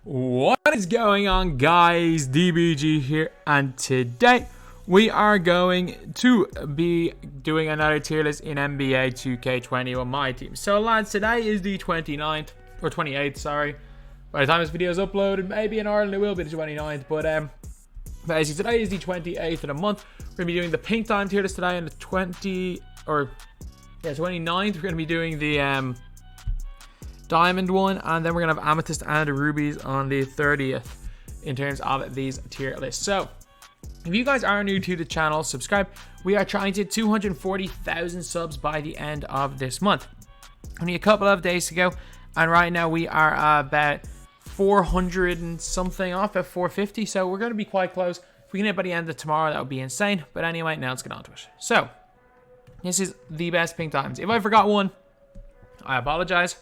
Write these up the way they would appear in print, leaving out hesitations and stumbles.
What is going on, guys? DBG here, and today we are going to be doing another tier list in NBA 2K21 MyTEAM. So lads, today is the 29th, or 28th, sorry. By the time this video is uploaded, maybe in Ireland it will be the 29th, but basically today is the 28th of the month. We're going to be doing the pink time tier list today, and the 29th, we're going to be doing the diamond one, and then we're gonna have amethyst and rubies on the 30th in terms of these tier lists. So if you guys are new to the channel, subscribe. We are trying to hit 240,000 subs by the end of this month. Only a couple of days to go, and right now we are about 400 and something off at 450, so we're going to be quite close. If we can hit by the end of tomorrow, that would be insane. But anyway, now let's get on to it. So this is the best pink diamonds. If I forgot one, I apologize.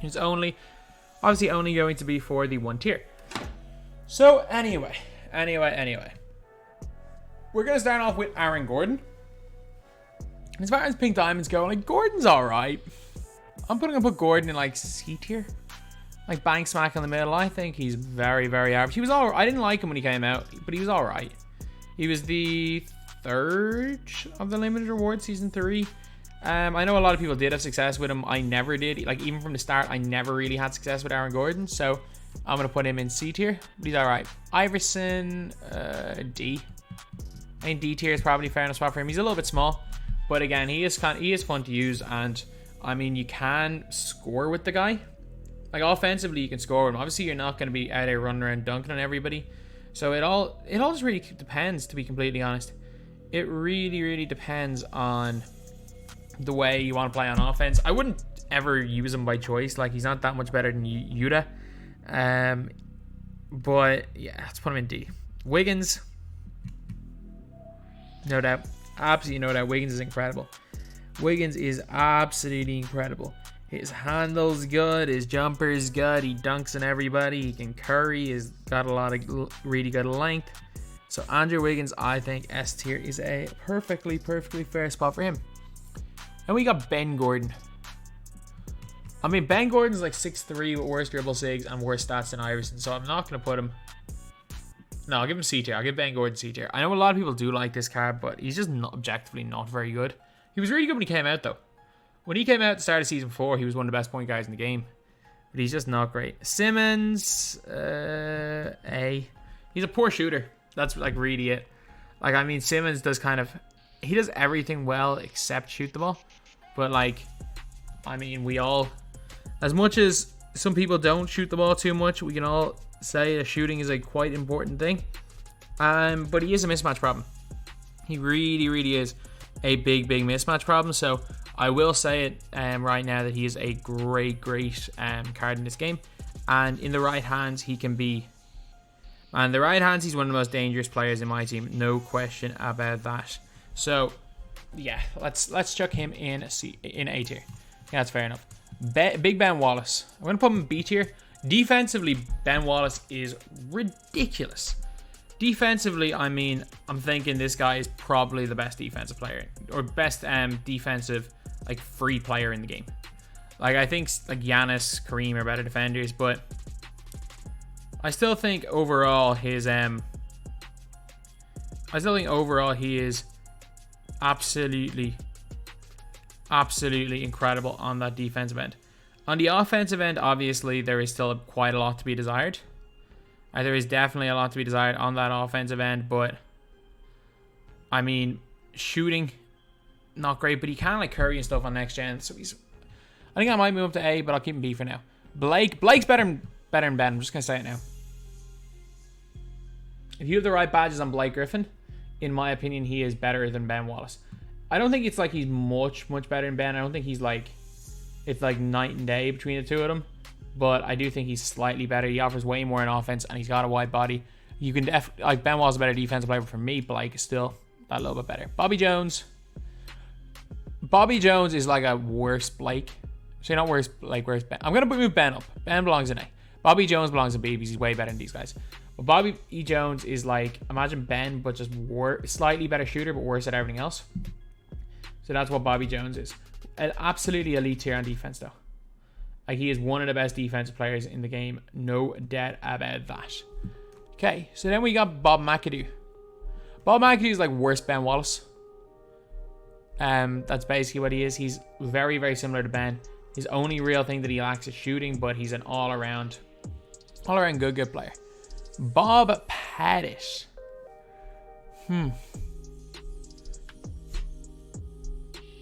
It's obviously only going to be for the one tier. So anyway. We're going to start off with Aaron Gordon. As far as pink diamonds go, like, Gordon's alright. I'm going to put Gordon in like C tier. Like bang smack in the middle. I think he's very, very average. He was alright. I didn't like him when he came out, but he was alright. He was the third of the limited reward season 3. I know a lot of people did have success with him. I never did. Like, even from the start, I never really had success with Aaron Gordon. So I'm going to put him in C tier. But he's all right. Iverson, D. I think D tier is probably fair enough spot for him. He's a little bit small. But again, he is fun to use. And, I mean, you can score with the guy. Like, offensively, you can score with him. Obviously, you're not going to be out there running around dunking on everybody. So it all just really depends, to be completely honest. It really, really depends on the way you want to play on offense. I wouldn't ever use him by choice. Like, he's not that much better than Yuta. But yeah, let's put him in D. Wiggins, no doubt, absolutely no doubt. Wiggins is incredible. Wiggins is absolutely incredible. His handle's good. His jumper's good. He dunks on everybody. He can curry. He's got a lot of really good length. So Andrew Wiggins, I think S tier is a perfectly fair spot for him. And we got Ben Gordon. I mean, Ben Gordon's like 6'3" with worse dribble sigs and worse stats than Iverson, so I'm not going to put him... No, I'll give him C tier. I'll give Ben Gordon C tier. I know a lot of people do like this card, but he's just objectively not very good. He was really good when he came out, though. When he came out at the start of Season 4, he was one of the best point guards in the game. But he's just not great. Simmons, A. He's a poor shooter. That's like really it. Like, I mean, Simmons does kind of... He does everything well except shoot the ball. But, like, I mean, we all... As much as some people don't shoot the ball too much, we can all say that shooting is a quite important thing. But he is a mismatch problem. He really, really is a big mismatch problem. So I will say it right now that he is a great card in this game. And in the right hands, he can be... And the right hands, he's one of the most dangerous players in my team. No question about that. So, yeah, let's chuck him in A tier. Yeah, that's fair enough. Big Ben Wallace. I'm going to put him in B tier. Defensively, Ben Wallace is ridiculous. Defensively, I mean, I'm thinking this guy is probably the best defensive player, or best defensive, like, free player in the game. Like, I think, like, Giannis, Kareem are better defenders, but I still think overall he is absolutely incredible on that defensive end. On the offensive end, obviously, there is still quite a lot to be desired. There is definitely a lot to be desired on that offensive end, but I mean, shooting, not great, but he can like curry and stuff on next gen. So I think I might move up to A, but I'll keep him B for now. Blake's better than Ben. I'm just gonna say it now. If you have the right badges on Blake Griffin, in my opinion, he is better than Ben Wallace. I don't think it's like he's much better than Ben. I don't think he's like, it's like night and day between the two of them. But I do think he's slightly better. He offers way more in offense, and he's got a wide body. You can like, Ben Wallace is a better defensive player for me, but like still that little bit better. Bobby Jones. Bobby Jones is like a worse Blake. So not worse, like where's Ben? I'm gonna move Ben up. Ben belongs in A. Bobby Jones belongs in B because he's way better than these guys. But Bobby E. Jones is like, imagine Ben, but just slightly better shooter, but worse at everything else. So that's what Bobby Jones is. An absolutely elite tier on defense, though. Like, he is one of the best defensive players in the game. No doubt about that. Okay, so then we got Bob McAdoo. Bob McAdoo is like worse Ben Wallace. That's basically what he is. He's very, very similar to Ben. His only real thing that he lacks is shooting, but he's an all-around good player. Bob Pettit.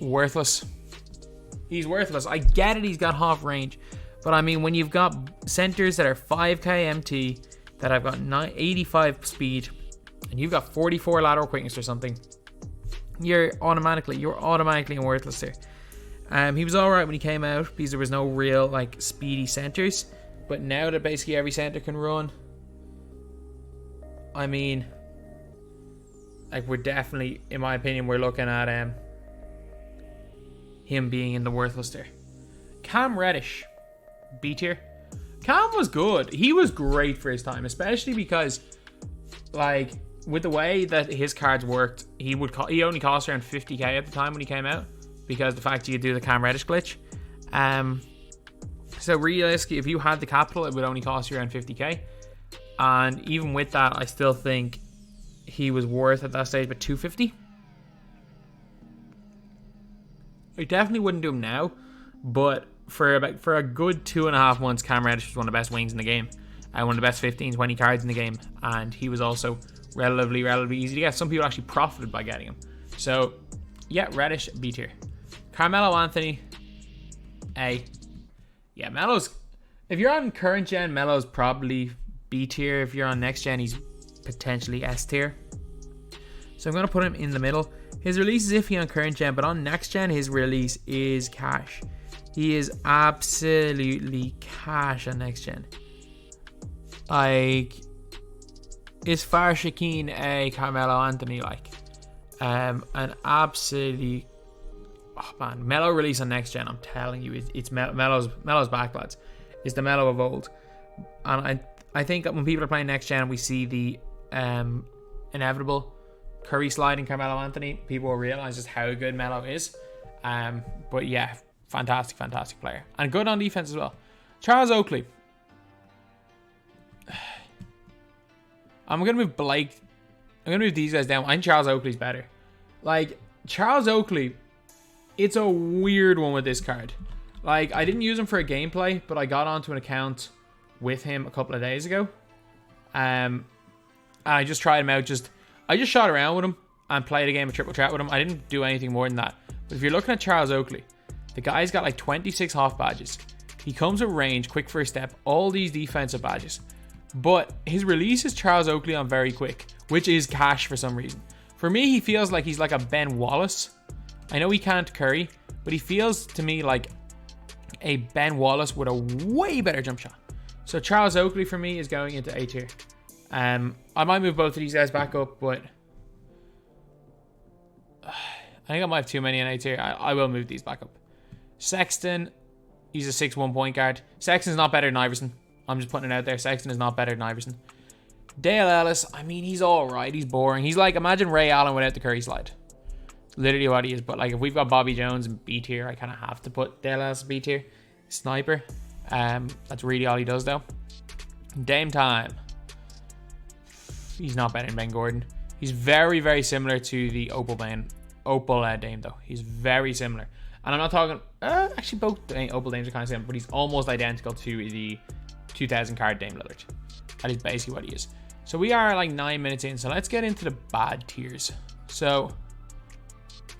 Worthless. He's worthless. I get it, he's got half range. But I mean, when you've got centers that are 5k MT, that have got 85 speed, and you've got 44 lateral quickness or something, you're automatically worthless there. He was alright when he came out because there was no real like speedy centers. But now that basically every center can run, I mean, like, we're definitely, in my opinion, we're looking at him being in the worthless there. Cam Reddish, B tier. Cam was good. He was great for his time, especially because, like, with the way that his cards worked, he only cost around 50k at the time when he came out, because the fact you could do the Cam Reddish glitch. So realistically, if you had the capital, it would only cost you around 50k. And even with that, I still think he was worth at that stage about 250. I definitely wouldn't do him now, but for a good 2.5 months, Cam Reddish was one of the best wings in the game, one of the best 15-20 cards in the game, and he was also relatively easy to get. Some people actually profited by getting him. So yeah, Reddish, B tier. Carmelo Anthony, A. Yeah, Melo's, if you're on current gen, Melo's probably B tier. If you're on next gen, he's potentially S tier. So I'm going to put him in the middle. His release is iffy on current gen, but on next gen, his release is cash. He is absolutely cash on next gen. Like, is Far Shaquille a Carmelo Anthony like? An absolutely, oh man, Melo release on next gen. I'm telling you, it's Melo's back, lads. It's the Melo of old, and I think that when people are playing next gen, we see the inevitable Curry sliding Carmelo Anthony, people will realize just how good Melo is. But yeah, fantastic player, and good on defense as well. Charles Oakley. I'm gonna move Blake. I'm gonna move these guys down. I think Charles Oakley's better. Like, Charles Oakley, it's a weird one with this card. Like, I didn't use him for a gameplay, but I got onto an account with him a couple of days ago. And I just tried him out. I just shot around with him and played a game of triple threat with him. I didn't do anything more than that. But if you're looking at Charles Oakley, the guy's got like 26 half badges. He comes with range, quick first step, all these defensive badges. But his release is Charles Oakley on very quick, which is cash for some reason. For me, he feels like he's like a Ben Wallace. I know he can't curry, but he feels to me like a Ben Wallace with a way better jump shot. So Charles Oakley for me is going into A tier. I might move both of these guys back up, but I think I might have too many in A tier. I will move these back up. Sexton, he's a 6'1" point guard. Sexton's not better than Iverson. I'm just putting it out there. Sexton is not better than Iverson. Dale Ellis, I mean, he's alright. He's boring. He's like, imagine Ray Allen without the Curry slide. Literally what he is. But like, if we've got Bobby Jones in B tier, I kind of have to put Dale Ellis B tier. Sniper. That's really all he does though. Dame Time. He's not better than Ben Gordon. He's very, very similar to the Opal Dame though. He's very similar. And I'm not talking, actually both Opal Dames are kind of similar, but he's almost identical to the 2000 card Dame Lillard. That is basically what he is. So we are like 9 minutes in, so let's get into the bad tiers. So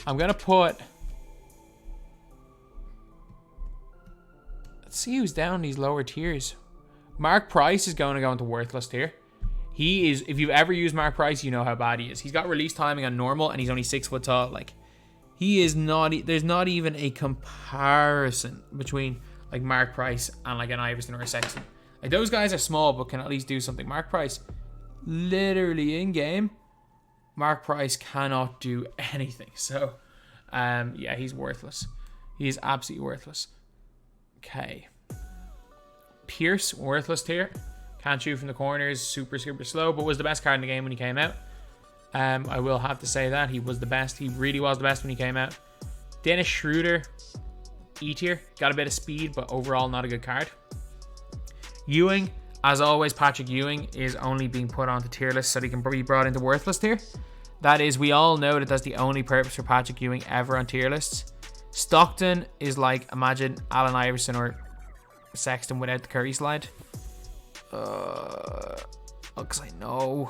I'm going to put, let's see who's down these lower tiers. Mark Price is going to go into worthless tier. He is, if you've ever used Mark Price, you know how bad he is. He's got release timing on normal, and he's only 6 foot tall. Like, he is not, there's not even a comparison between like Mark Price and like an Iverson or a Sexton. Like, those guys are small, but can at least do something. Mark Price, literally in game, Mark Price cannot do anything. So, yeah, he's worthless. He is absolutely worthless. Okay. Pierce, worthless tier. Can't shoot from the corners, super slow, but was the best card in the game when he came out. I will have to say that. He was the best. He really was the best when he came out. Dennis Schroeder. E tier. Got a bit of speed, but overall not a good card. Ewing, as always, Patrick Ewing is only being put onto tier lists so he can be brought into worthless tier. That is, we all know that that's the only purpose for Patrick Ewing ever on tier lists. Stockton is like, imagine Allen Iverson or Sexton without the Curry slide. Because I know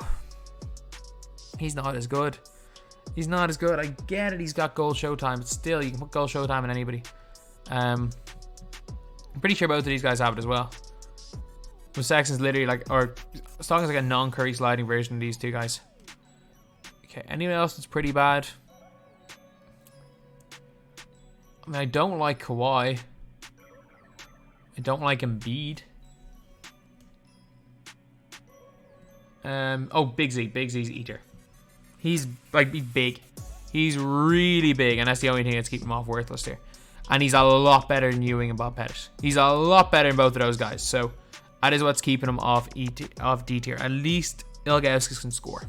he's not as good. He's not as good. I get it. He's got goal showtime, but still, you can put goal showtime on anybody. I'm pretty sure both of these guys have it as well. But Sexton's literally like, or Stockton's like a non-Curry sliding version of these two guys. Okay, anyone else that's pretty bad? I mean, I don't like Kawhi. I don't like Embiid. Oh, Big Z. Big Z's eater. He's like big. He's really big, and that's the only thing that's keeping him off worthless here. And he's a lot better than Ewing and Bob Pettit. He's a lot better than both of those guys. So that is what's keeping him off D tier. At least Ilgauskas can score.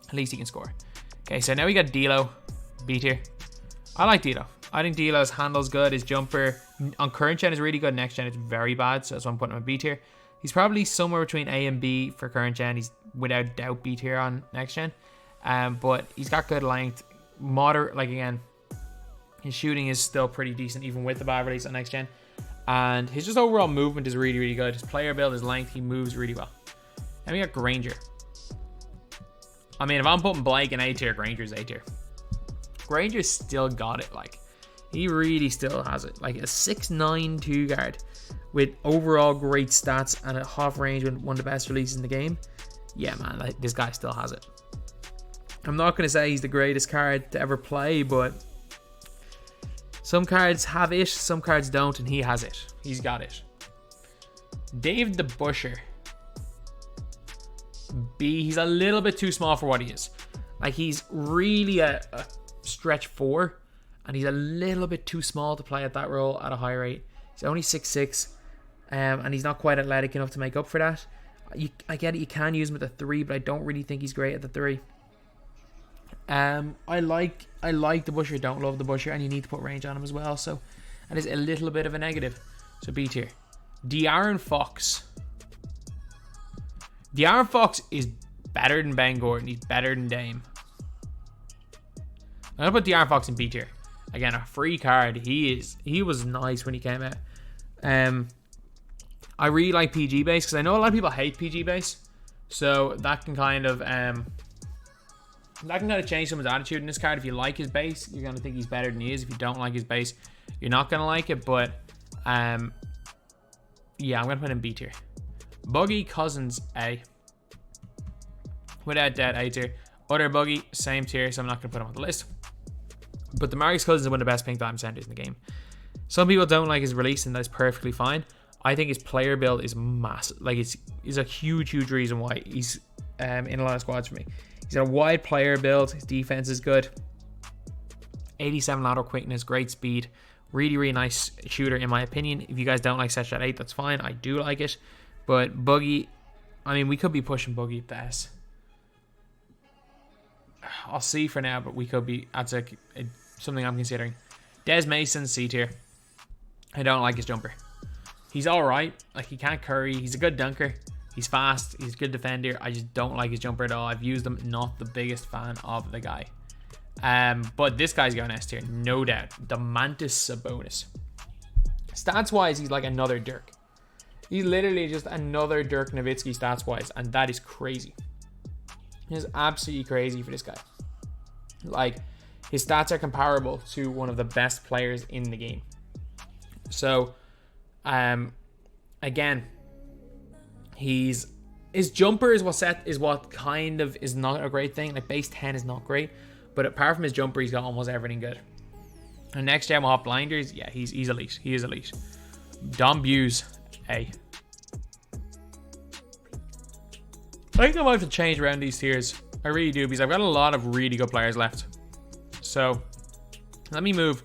At least he can score. Okay, so now we got D'Lo, B tier. I like D'Lo. I think D'Lo's handle's good. His jumper on current gen is really good. Next gen it's very bad, so that's why I'm putting him in B tier. He's probably somewhere between A and B for current gen. He's without doubt B tier on next gen. But he's got good length. Moderate, like again, his shooting is still pretty decent even with the bad release on next gen. And his just overall movement is really, really good. His player build, his length, he moves really well. Then we got Granger. I mean, if I'm putting Blake in A tier, Granger's A tier. Granger's still got it. Like, he really still has it. Like a 6'9" 2 guard with overall great stats and a half range with one of the best releases in the game. Yeah, man, like, this guy still has it. I'm not going to say he's the greatest card to ever play, but some cards have it, some cards don't, and he has it. He's got it. Dave the Busher. B, he's a little bit too small for what he is. Like, he's really a stretch 4, and he's a little bit too small to play at that role at a high rate. He's only 6'6", and he's not quite athletic enough to make up for that. I get it, you can use him at the 3, but I don't really think he's great at the 3. I like the Busher, don't love the Busher, and you need to put range on him as well, so that is a little bit of a negative. So B tier. De'Aaron Fox. De'Aaron Fox is better than Ben Gordon. He's better than Dame. I'm gonna put De'Aaron Fox in B tier. Again, a free card. He was nice when he came out. I really like PG base because I know a lot of people hate PG base, so that can kind of change someone's attitude in this card. If you like his base, you're gonna think he's better than he is. If you don't like his base, you're not gonna like it. But yeah, I'm gonna put him in B tier. Boogie Cousins A. Without doubt A tier. Other Boogie, same tier, so I'm not gonna put him on the list. But DeMarcus Cousins is one of the best pink diamond centers in the game. Some people don't like his release, and that's perfectly fine. I think his player build is massive. Like, it's a huge reason why he's in a lot of squads for me. He's got a wide player build. His defense is good. 87 lateral quickness, great speed. Really nice shooter in my opinion. If you guys don't like set shot 8, that's fine. I do like it. But Boogie, I mean, we could be pushing Boogie at the S. I'll see for now, but we could be. That's something I'm considering. Des Mason, C tier. I don't like his jumper. He's alright. Like, he can't curry. He's a good dunker. He's fast. He's a good defender. I just don't like his jumper at all. I've used him. Not the biggest fan of the guy. But this guy's going S tier, no doubt. Domantas Sabonis. Stats wise, he's like another Dirk. He's literally just another Dirk Nowitzki stats wise, and that is crazy. It's absolutely crazy for this guy. Like, his stats are comparable to one of the best players in the game. So, again, his jumper is what kind of is not a great thing. Like, base 10 is not great, but apart from his jumper, he's got almost everything good. And next gen we'll have blinders. Yeah, he's elite. He is elite. Dom Buse, A. I think I might have to change around these tiers. I really do, because I've got a lot of really good players left. So, let me move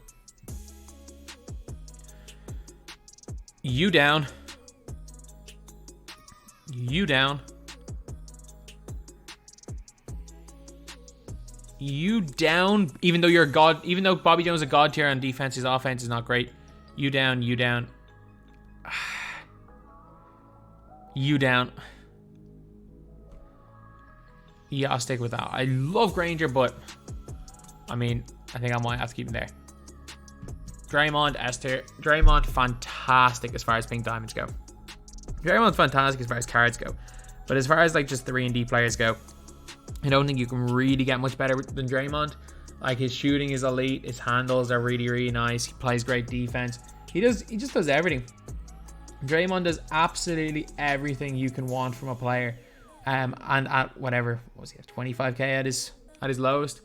you down. You down. You down. Even though you're a god, even though Bobby Jones is a god tier on defense, his offense is not great. You down, you down. You down. Yeah, I'll stick with that. I love Granger, but I mean, I think I might have to keep him there. Draymond, Esther. Draymond, fantastic as far as pink diamonds go. Draymond's fantastic as far as cards go. But as far as like just 3 and D players go, I don't think you can really get much better than Draymond. Like, his shooting is elite. His handles are really, really nice. He plays great defense. He just does everything. Draymond does absolutely everything you can want from a player. And at whatever, what was he at, 25k at his lowest,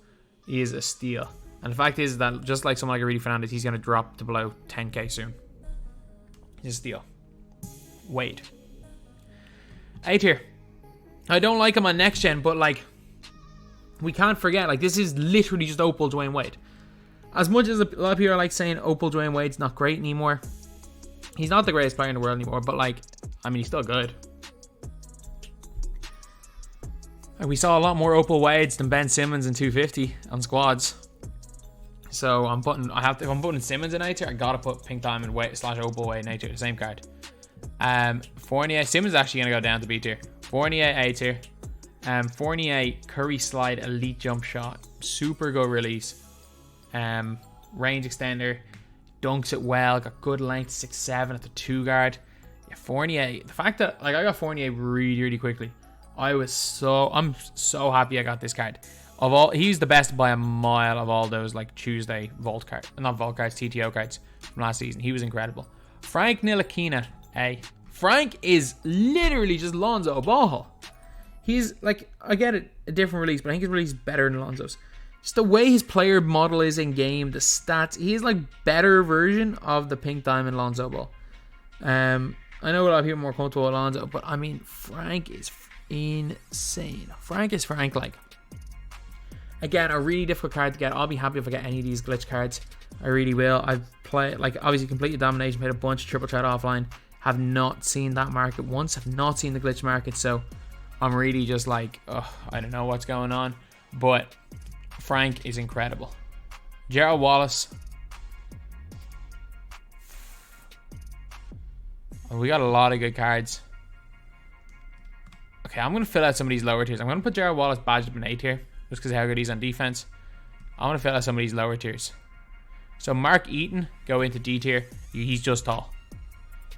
he is a steal. And the fact is that just like someone like Rudy Fernandez, he's going to drop to below 10k soon. He's a steal. Wade. A tier. I don't like him on next gen, but like, we can't forget, like, this is literally just Opal Dwayne Wade. As much as a lot of people are like saying Opal Dwayne Wade's not great anymore, he's not the greatest player in the world anymore, but like, I mean, he's still good. And we saw a lot more Opal Wades than Ben Simmons in 250 on squads. So if I'm putting Simmons in A tier, I gotta put Pink Diamond Wade / Opal Wade in A tier, the same card. Fournier, Simmons is actually gonna go down to B tier. Fournier, A tier. Fournier, Curry slide, elite jump shot, super good release, range extender, dunks it well, got good length, 6'7" at the 2 guard. Yeah, Fournier, the fact that like I got Fournier really, really quickly, I'm so happy I got this card. Of all, he's the best by a mile of all those like Tuesday vault cards, not vault cards, TTO cards from last season. He was incredible. Frank Ntilikina, A. Frank is literally just Lonzo Ball. He's like, I get it, a different release, but I think his release is better than Lonzo's. Just the way his player model is in game, the stats, he's like better version of the Pink Diamond Lonzo Ball. I know a lot of people are more comfortable with Lonzo, but I mean, Frank is insane. Frank is Frank, like. Again, a really difficult card to get. I'll be happy if I get any of these glitch cards. I really will. I've played, like, obviously completed domination, played a bunch of triple threat offline. Have not seen that market once. Have not seen the glitch market, so I'm really just like, I don't know what's going on. But Frank is incredible. Gerald Wallace. We got a lot of good cards. Okay, I'm going to fill out some of these lower tiers. I'm going to put Gerald Wallace badged up in A tier, just because of how good he's on defense. I want to fill out some of these lower tiers. So Mark Eaton, go into D tier. He's just tall.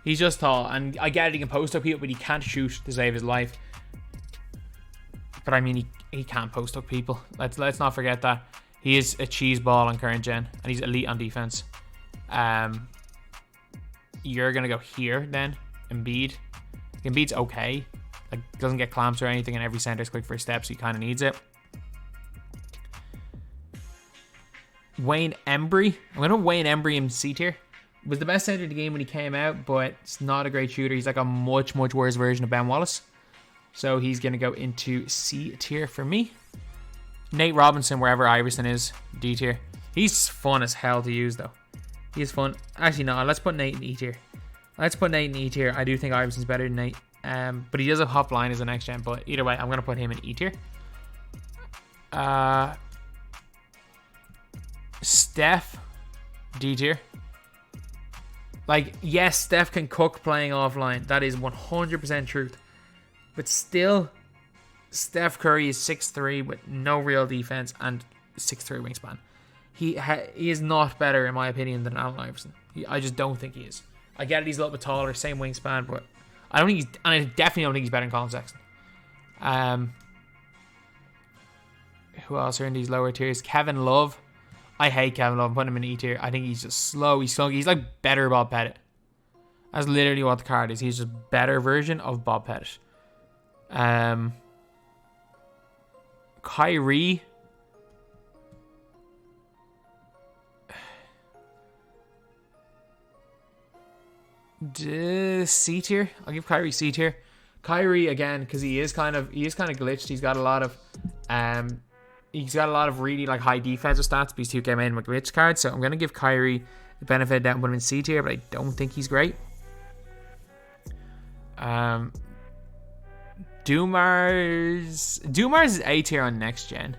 He's just tall, and I get it, he can post up people, but he can't shoot to save his life. But I mean, he can't post up people. Let's not forget that. He is a cheese ball on current gen, and he's elite on defense. You're gonna go here then, Embiid. Embiid's okay. Like, doesn't get clamps or anything, and every center's quick for steps, so he kind of needs it. Wayne Embry. I'm gonna Wayne Embry in C tier. Was the best center in the game when he came out, but it's not a great shooter. He's like a much, much worse version of Ben Wallace. So he's going to go into C tier for me. Nate Robinson, wherever Iverson is, D tier. He's fun as hell to use, though. He's fun. Actually, no, let's put Nate in E tier. Let's put Nate in E tier. I do think Iverson's better than Nate. But he does have hop line as a next gen. But either way, I'm going to put him in E tier. Steph, D tier. Like, yes, Steph can cook playing offline. That is 100% truth. But still, Steph Curry is 6'3" with no real defense and 6'3" wingspan. He is not better, in my opinion, than Allen Iverson. I just don't think he is. I get it, he's a little bit taller, same wingspan, but I definitely don't think he's better than Colin Sexton. Who else are in these lower tiers? Kevin Love. I hate Kevin Love. I'm putting him in E tier. I think he's just slow. He's like better Bob Pettit. That's literally what the card is. He's just better version of Bob Pettit. Kyrie. C tier. I'll give Kyrie C tier. Kyrie again, because he is kind of glitched. He's got a lot of really like high defensive stats, but he's 2K made him a glitch card. So I'm gonna give Kyrie the benefit of that and put him in C tier, but I don't think he's great. Dumars is A tier on next gen,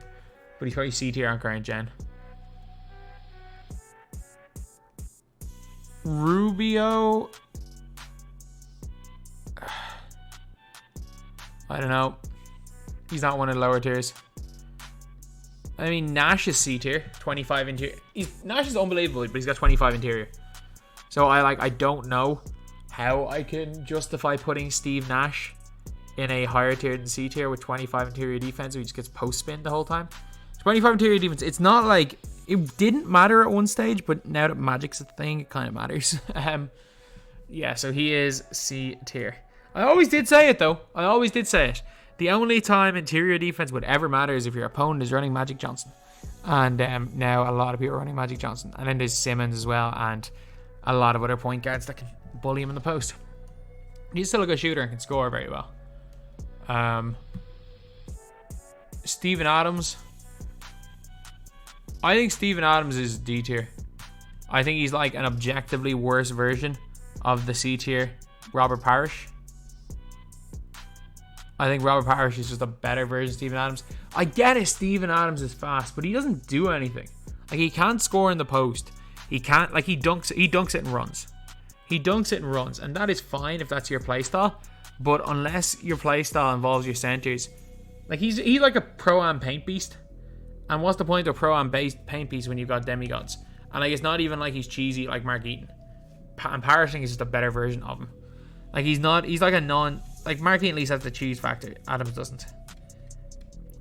but he's probably C tier on current gen. Rubio. I don't know. He's not one of the lower tiers. I mean, Nash is C tier, 25 interior. Nash is unbelievable, but he's got 25 interior. So I don't know how I can justify putting Steve Nash in a higher tier than C tier with 25 interior defense. He just gets post spin the whole time. 25 interior defense. It's not like it didn't matter at one stage, but now that Magic's a thing, it kind of matters. Yeah, so he is C tier. I always did say it though. I always did say it. The only time interior defense would ever matter is if your opponent is running Magic Johnson. And now a lot of people are running Magic Johnson. And then there's Simmons as well, and a lot of other point guards that can bully him in the post. He's still a good shooter and can score very well. Steven Adams. I think Steven Adams is D tier. I think he's like an objectively worse version of the C tier Robert Parrish. I think Robert Parrish is just a better version of Steven Adams. I get it, Steven Adams is fast, but he doesn't do anything. Like, he can't score in the post. He can't, like, he dunks it and runs. He dunks it and runs, and that is fine if that's your playstyle. But unless your playstyle involves your centers, like, he's like a pro-am paint beast. And what's the point of pro-am based paint beast when you've got demigods? And like, it's not even like he's cheesy like Mark Eaton. And Parrish is just a better version of him. Like, he's like a non. Like, Mark Eaton at least has the cheese factor. Adams doesn't.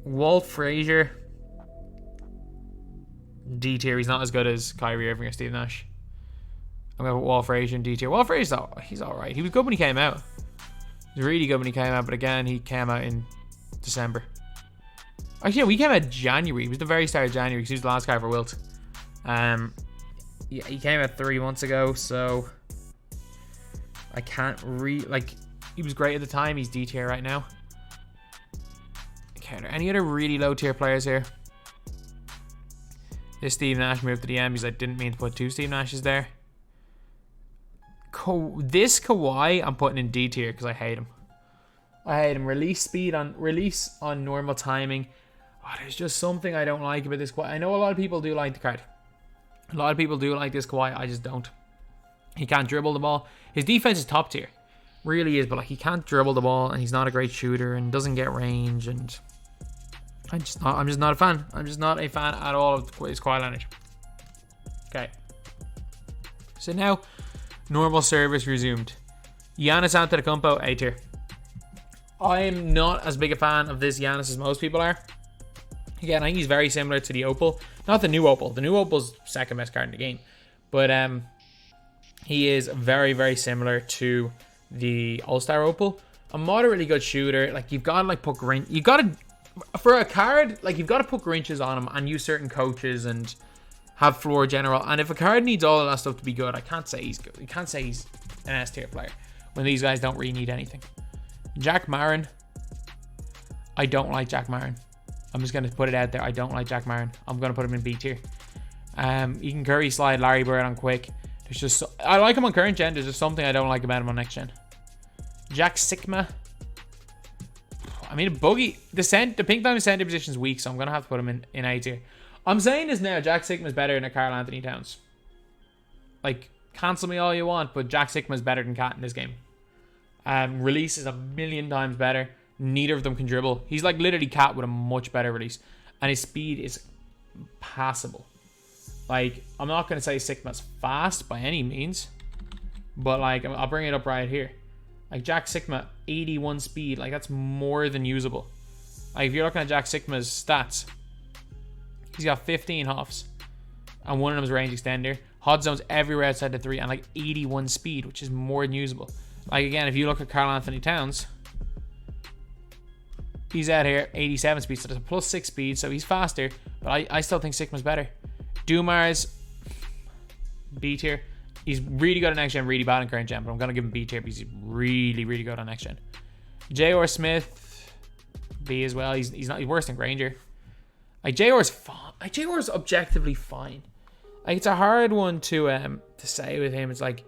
Walt Frazier. D tier. He's not as good as Kyrie Irving or Steve Nash. I'm going to put Walt Frazier in D tier. Walt Frazier's he's alright. He was good when he came out. He was really good when he came out. But again, he came out in December. Actually, yeah, we came out January. It was the very start of January because he was the last guy for Wilt. Yeah, he came out 3 months ago. So I can't like... He was great at the time. He's D tier right now. Okay, are there any other really low tier players here? This Steve Nash moved to the end because I didn't mean to put two Steve Nashes there. This Kawhi I'm putting in D tier because I hate him. I hate him. Release on normal timing. Oh, there's just something I don't like about this Kawhi. I know a lot of people do like the card. A lot of people do like this Kawhi. I just don't. He can't dribble the ball. His defense is top tier. Really is, but like, he can't dribble the ball, and he's not a great shooter, and doesn't get range, and I'm just not a fan. I'm just not a fan at all of his Kawhi Leonard. Okay. So now, normal service resumed. Giannis Antetokounmpo, A tier. I'm not as big a fan of this Giannis as most people are. Again, I think he's very similar to the Opal. Not the new Opal. The new Opal's second best card in the game. But he is very, very similar to the All-Star Opal. A moderately good shooter. Like, you've got to like put for a card, like, you've got to put Grinches on him and use certain coaches and have floor general. And if a card needs all of that stuff to be good, I can't say he's good. You can't say he's an S tier player when these guys don't really need anything. Jack Marin. I don't like Jack Marin. I'm just going to put it out there. I don't like Jack Marin. I'm going to put him in B tier. You can Curry slide Larry Bird on quick. There's just I like him on current gen. There's just something I don't like about him on next gen. Jack Sigma. I mean, Boogie. The pink diamond center position is weak, so I'm going to have to put him in A tier. I'm saying this now. Jack Sigma's better than Karl Anthony Towns. Like, cancel me all you want, but Jack Sigma's better than Cat in this game. Release is a million times better. Neither of them can dribble. He's like literally Cat with a much better release. And his speed is passable. Like, I'm not going to say Sigma's fast by any means. But like, I'll bring it up right here. Like, Jack Sigma, 81 speed. Like, that's more than usable. Like, if you're looking at Jack Sigma's stats, he's got 15 huffs. And one of them is range extender. Hot zones everywhere outside the 3. And like 81 speed, which is more than usable. Like, again, if you look at Karl Anthony Towns, he's out here 87 speed, so there's a plus 6 speed, so he's faster, but I still think Sigma's better. Dumars, B tier. He's really good at next gen, really bad in current gen, but I'm gonna give him B tier because he's really, really good on next gen. J.R. Smith, B as well. He's worse than Granger. Like, J.R.'s fine. Like, J.R.'s objectively fine. Like, it's a hard one to say with him. It's like,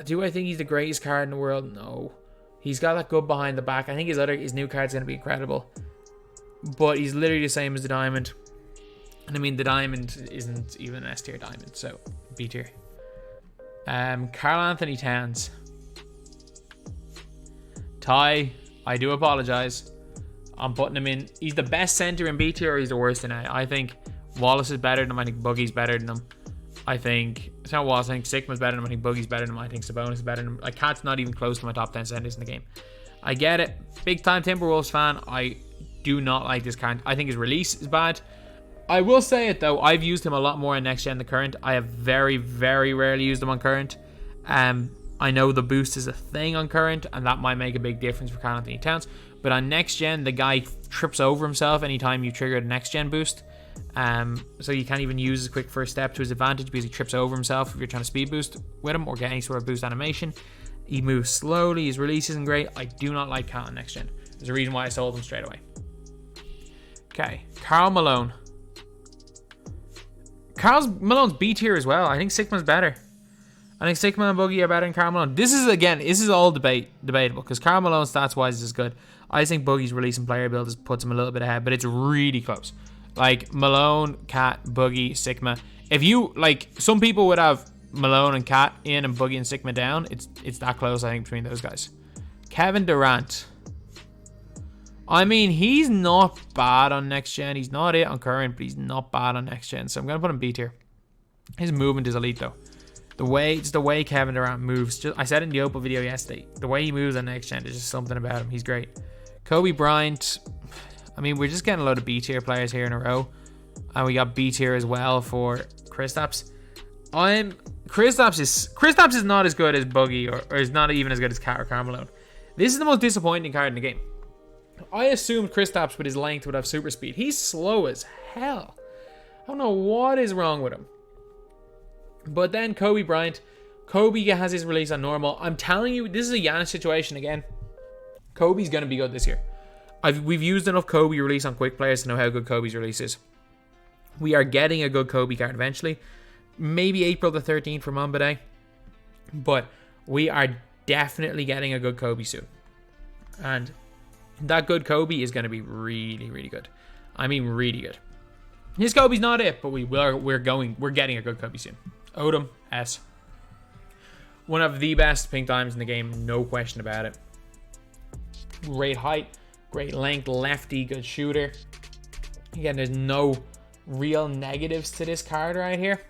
do I think he's the greatest card in the world? No. He's got that good behind the back. I think his new card's going to be incredible. But he's literally the same as the diamond. And I mean, the diamond isn't even an S tier diamond. So, B tier. Karl Anthony Towns. Ty, I do apologize. I'm putting him in. He's the best center in B tier, or he's the worst in A. I think Wallace is better than him. I think Boogie's better than him. I think it's not Wallace. I think Sigma's better than him. I think Boogie's better than him. I think Sabonis is better than him. Like, Cat's not even close to my top 10 centers in the game. I get it. Big time Timberwolves fan. I do not like this card. I think his release is bad. I will say it though. I've used him a lot more in next gen than current. I have very, very rarely used him on current. I know the boost is a thing on current, and that might make a big difference for Karl Anthony Towns. But on next gen, the guy trips over himself anytime you trigger the next gen boost. So you can't even use his quick first step to his advantage because he trips over himself if you're trying to speed boost with him or get any sort of boost animation. He moves slowly. His release isn't great. I do not like Cat on next gen. There's a reason why I sold him straight away. Okay, Karl Malone. Malone's B tier as well. I think Sigma's better. I think Sigma and Boogie are better than Karl Malone. This is all debatable because Karl Malone stats wise is good. I think Boogie's release and player build puts him a little bit ahead, but it's really close. Like Malone, Cat, Boogie, Sigma. If you like, some people would have Malone and Cat in and Boogie and Sigma down. It's that close, I think, between those guys. Kevin Durant. I mean, he's not bad on next gen. He's not it on current, but he's not bad on next gen. So I'm gonna put him B tier. His movement is elite though. The way Kevin Durant moves. I said it in the Opal video yesterday. The way he moves on next gen is just something about him. He's great. Kobe Bryant. I mean, we're just getting a load of B tier players here in a row, and we got B tier as well for Kristaps. Kristaps is not as good as Boogie, or is not even as good as Cat or Karl Malone. This is the most disappointing card in the game. I assumed Kristaps with his length would have super speed. He's slow as hell. I don't know what is wrong with him. But then Kobe Bryant. Kobe has his release on normal. I'm telling you, this is a Giannis situation again. Kobe's going to be good this year. We've used enough Kobe release on quick players to know how good Kobe's release is. We are getting a good Kobe card eventually. Maybe April the 13th for Mamba Day. But we are definitely getting a good Kobe soon. And that good Kobe is going to be really, really good. I mean, really good. His Kobe's not it, but we're getting a good Kobe soon. Odom, S. One of the best pink diamonds in the game, no question about it. Great height, great length, lefty, good shooter. Again, there's no real negatives to this card right here.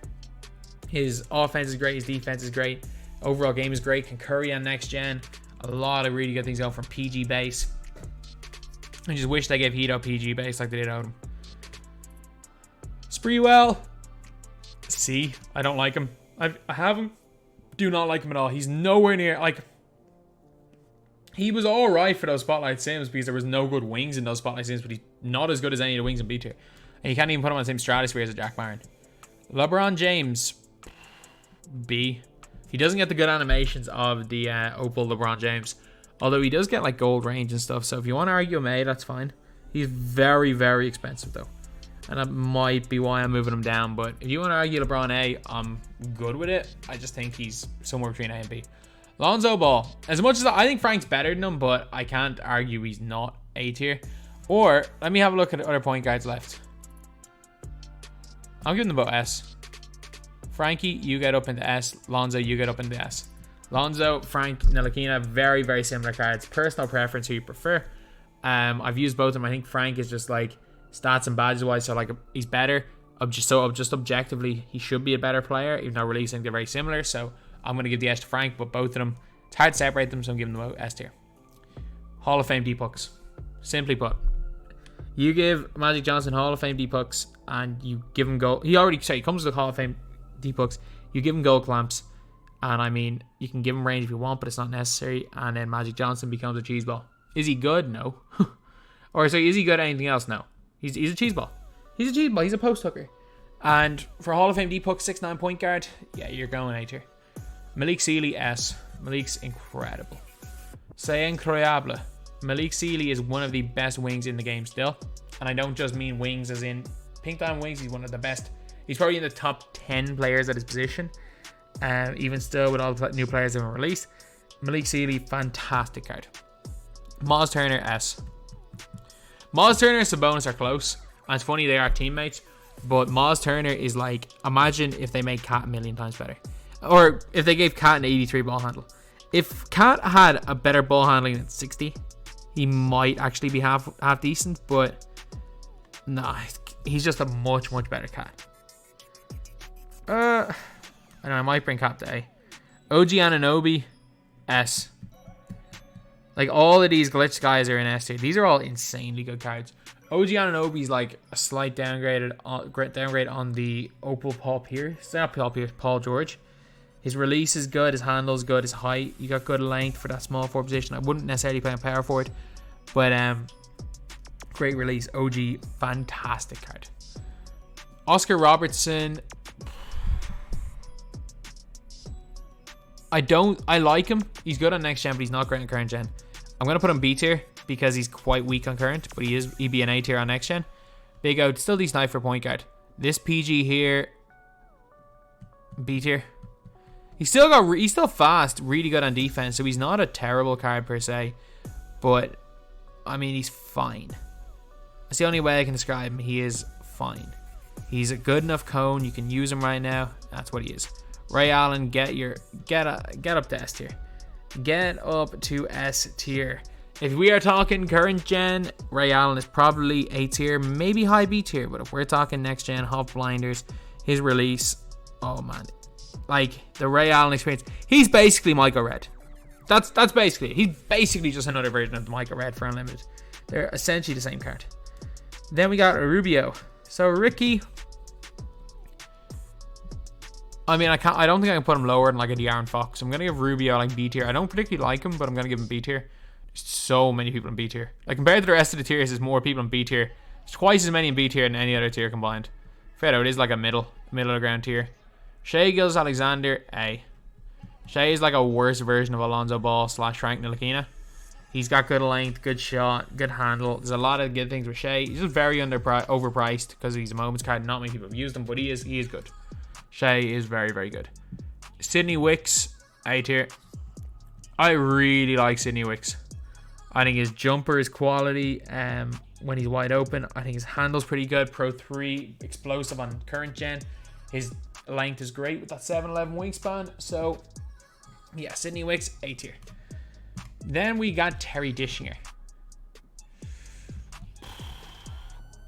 His offense is great, his defense is great. Overall game is great. Can curry on next gen. A lot of really good things going from PG base. I just wish they gave Hedo PG base like they did Odom. Spreewell. C. I don't like him. I have him. Do not like him at all. He's nowhere near, like, he was alright for those Spotlight Sims because there was no good wings in those Spotlight Sims, but he's not as good as any of the wings in B tier. And you can't even put him on the same stratosphere as a Jack Barron. LeBron James. B. He doesn't get the good animations of the Opal LeBron James. Although he does get like gold range and stuff. So if you want to argue him A, that's fine. He's very, very expensive though. And that might be why I'm moving him down. But if you want to argue LeBron A, I'm good with it. I just think he's somewhere between A and B. Lonzo Ball. As much as I think Frank's better than him, but I can't argue he's not A tier. Or let me have a look at the other point guards left. I'm giving them both S. Frankie, you get up into S. Lonzo, you get up into S. Lonzo, Frank, Ntilikina, very, very similar cards. Personal preference who you prefer. I've used both of them. I think Frank is just like stats and badges wise, so like he's better. Just objectively, he should be a better player, even though releasing they're very similar. So I'm going to give the S to Frank, but both of them, it's hard to separate them, so I'm giving them both S tier. Hall of Fame D-Pucks. Simply put, you give Magic Johnson Hall of Fame D-Pucks and you give him gold. He comes with the Hall of Fame D-Pucks. You give him gold clamps. And I mean, you can give him range if you want, but it's not necessary. And then Magic Johnson becomes a cheese ball. Is he good? No. Or so is he good at anything else? No. He's a cheese ball. He's a cheese ball. He's a post hooker. And for Hall of Fame D-Puck, 6'9" point guard, yeah, you're going A tier. Malik Sealy, S. Malik's incredible. C'est incroyable. Malik Sealy is one of the best wings in the game still. And I don't just mean wings as in pink diamond wings. He's one of the best. He's probably in the top 10 players at his position. Even still with all the new players that have been released. Malik Sealy, fantastic card. Miles Turner, S. Miles Turner and Sabonis are close. And it's funny, they are teammates. But Miles Turner is like, imagine if they made Cat a million times better. or if they gave Cat an 83 ball handle. If Cat had a better ball handling than 60, he might actually be half decent, but nah, he's just a much better Cat. I know, I might bring Cat to A. OG Ananobi, S. Like, all of these glitch guys are in S tier. These are all insanely good cards. OG Ananobi's like a slight downgrade on the Opal Paul Pierce. Not Paul Pierce, Paul George. His release is good, his handle is good, his height. You got good length for that small forward position. I wouldn't necessarily play him power forward, but great release. OG, fantastic card. Oscar Robertson. I like him. He's good on next gen, but he's not great on current gen. I'm gonna put him B tier because he's quite weak on current, but he'd be an A tier on next gen. Big out, still decent knife for point guard. This PG here, B tier. He's still fast, really good on defense, so he's not a terrible card per se. But I mean, he's fine. That's the only way I can describe him. He is fine. He's a good enough cone. You can use him right now. That's what he is. Ray Allen, get up to S tier. Get up to S tier. If we are talking current gen, Ray Allen is probably A tier, maybe high B tier. But if we're talking next gen, Hop Blinders, his release, oh man, like the Ray Allen experience, he's basically Michael Red. That's basically it. He's basically just another version of the Michael Red for Unlimited. They're essentially the same card. Then we got Rubio. So Ricky, I mean, I don't think I can put him lower than like a De'Aaron Fox. I'm gonna give Rubio like B tier. I don't particularly like him, but I'm gonna give him B tier. There's so many people in B tier. Like, compared to the rest of the tiers, there's more people in B tier. There's twice as many in B tier than any other tier combined. Fair out, it is like a middle of the ground tier. Shea Gilgeous-Alexander, A. Shea is like a worse version of Alonzo Ball / Frank Ntilikina. He's got good length, good shot, good handle. There's a lot of good things with Shea. He's just very overpriced because he's a moments card. Not many people have used him, but he is good. Shea is very good. Sidney Wicks, A tier. I really like Sidney Wicks. I think his jumper is quality when he's wide open. I think his handle's pretty good. Pro 3, explosive on current gen. His length is great with that 7'11" wingspan. So, yeah, Sidney Wicks, A tier. Then we got Terry Dishinger.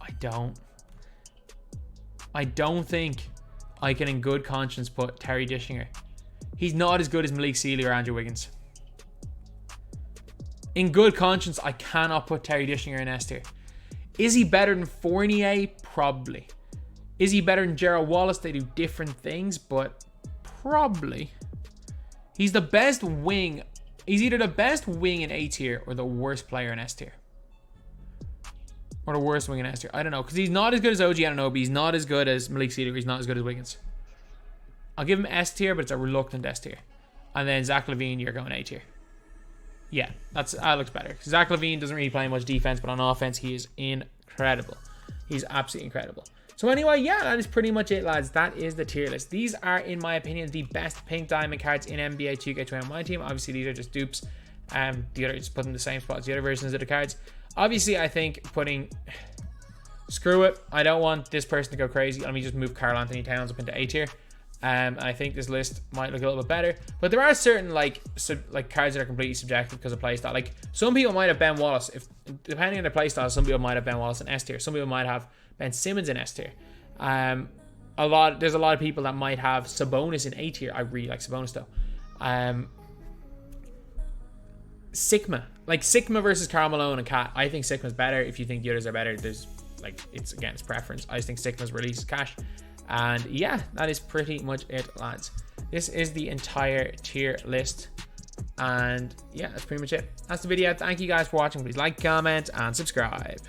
I don't think I can in good conscience put Terry Dishinger. He's not as good as Malik Sealy or Andrew Wiggins. In good conscience, I cannot put Terry Dishinger in S tier. Is he better than Fournier? Probably. Is he better than Gerald Wallace? They do different things, but probably. He's the best wing. He's either the best wing in A tier or the worst player in S tier. Or the worst wing in S tier. I don't know. Because he's not as good as OG Anunoby. He's not as good as Malik Sealy. He's not as good as Wiggins. I'll give him S tier, but it's a reluctant S tier. And then Zach LaVine, you're going A tier. Yeah, that looks better. Zach LaVine doesn't really play much defense, but on offense, he is incredible. He's absolutely incredible. So anyway, yeah, that is pretty much it, lads. That is the tier list. These are, in my opinion, the best pink diamond cards in NBA 2K21 MyTEAM. Obviously, these are just dupes. The other, just put them in the same spot as the other versions of the cards. Obviously, I think screw it. I don't want this person to go crazy. Let me just move Karl Anthony Towns up into A tier. I think this list might look a little bit better, but there are certain like cards that are completely subjective because of playstyle. Like, some people might have Ben Wallace, depending on their playstyle. Some people might have Ben Wallace in S tier. Some people might have Ben Simmons in S tier. There's a lot of people that might have Sabonis in A tier. I really like Sabonis though. Sigma versus Karl Malone and Cat. I think Sigma's better. If you think the others are better, it's preference. I just think Sigma's release cash. And yeah, that is pretty much it, lads. This is the entire tier list. And yeah, that's pretty much it. That's the video. Thank you guys for watching. Please like, comment, and subscribe.